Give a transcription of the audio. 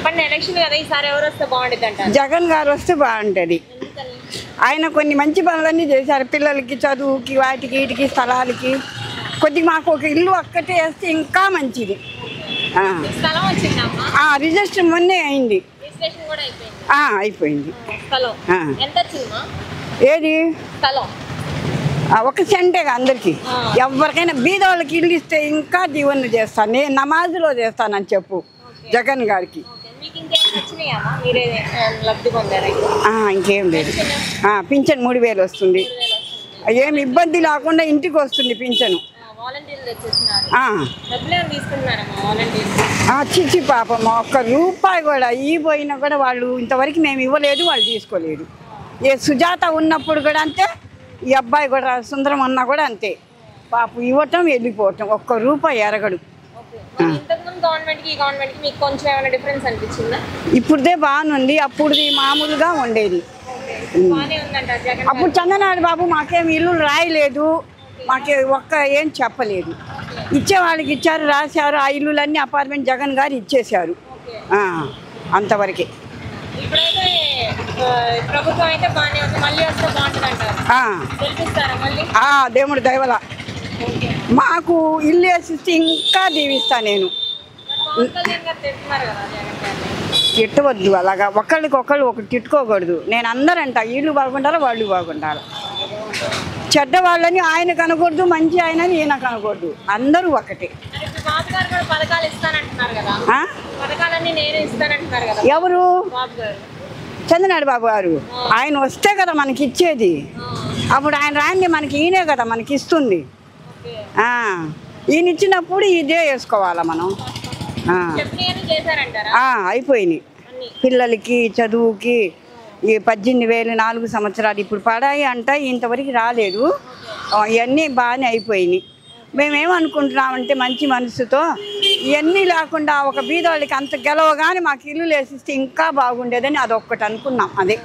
చెప్పండి, ఎలక్షన్ కదా ఈసారి ఎవరు వస్తే బాగుంటుంది అంటారు? జగన్ గారు వస్తే బాగుంటుంది. ఆయన కొన్ని మంచి పనులన్నీ చేశారు, పిల్లలకి చదువుకి వాటికి వీటికి స్థలాలకి. కొద్దిగా మాకు ఒక ఇల్లు ఒక్కటే వేస్తే ఇంకా మంచిది. స్థలం వచ్చిందమ్మా? రిజిస్టర్ మొన్నే అయింది. రిజిస్ట్రేషన్ కూడా అయిపోయింది. అయిపోయింది. స్థలం ఎంత వచ్చిందమ్మా? ఏది స్థలం? 1 సెంటే అందరికి. ఎవరికైనా బీదవాళ్ళకి ఇల్లు ఇస్తే ఇంకా దీవెన చేస్తాను, నేను నమాజులో చేస్తానని చెప్పు జగన్ గారికి. ఇంకేం లేదు. పింఛన్ 3000 వస్తుంది. ఏమి ఇబ్బంది లేకుండా ఇంటికి వస్తుంది పింఛను. చిచ్చి పాపం, ఒక్క రూపాయి కూడా పోయినా కూడా వాళ్ళు ఇంతవరకు మేము ఇవ్వలేదు, వాళ్ళు తీసుకోలేదు. ఏ సుజాత ఉన్నప్పుడు కూడా అంతే, ఈ అబ్బాయి కూడా సుందరం అన్నా కూడా అంతే. పాపం ఇవ్వటం వెళ్ళిపోవటం, ఒక్క రూపాయి ఎరగడు. ఇప్పుడుదే బాగుంది, అప్పుడుది మామూలుగా ఉండేది. అప్పుడు చంద్రనారాయణ బాబు మాకేం ఇల్లు రాయలేదు, మాకే ఏం చెప్పలేదు. ఇచ్చే వాళ్ళకి ఇచ్చారు, రాశారు. ఆ ఇల్లులన్నీ అపార్ట్మెంట్ జగన్ గారు ఇచ్చేశారు. అంతవరకే. దేవుడు దయవల మాకు ఇల్లు వేసిస్తే ఇంకా దీవిస్తా నేను. తిట్టవద్దు అలాగా, ఒకళ్ళకొకళ్ళు ఒకటి తిట్టుకోకూడదు. నేను అందరంట ఇల్లు బాగుండాలి, వాళ్ళు బాగుండాలి. చెడ్డవాళ్ళని ఆయన కనకూడదు, మంచి ఆయనని ఈయన కనకూడదు, అందరూ ఒకటే. ఎవరు? చంద్రనారాయణ బాబు గారు. ఆయన వస్తే కదా మనకి ఇచ్చేది. అప్పుడు ఆయన రాంది మనకి ఈయనే కదా మనకి ఇస్తుంది. ఈయన ఇచ్చినప్పుడు ఇదే వేసుకోవాలా మనం. అయిపోయినాయి. పిల్లలకి చదువుకి ఈ 18,000 4 సంవత్సరాలు ఇప్పుడు పడాయి అంట, ఇంతవరకు రాలేదు. ఇవన్నీ బాగానే అయిపోయినాయి. మేమేమనుకుంటున్నామంటే మంచి మనసుతో ఇవన్నీ లేకుండా ఒక బీదవాళ్ళకి అంత గెలవగానే మాకు ఇల్లు వేసిస్తే ఇంకా బాగుండేదని అదొక్కటి అనుకున్నాం. అదే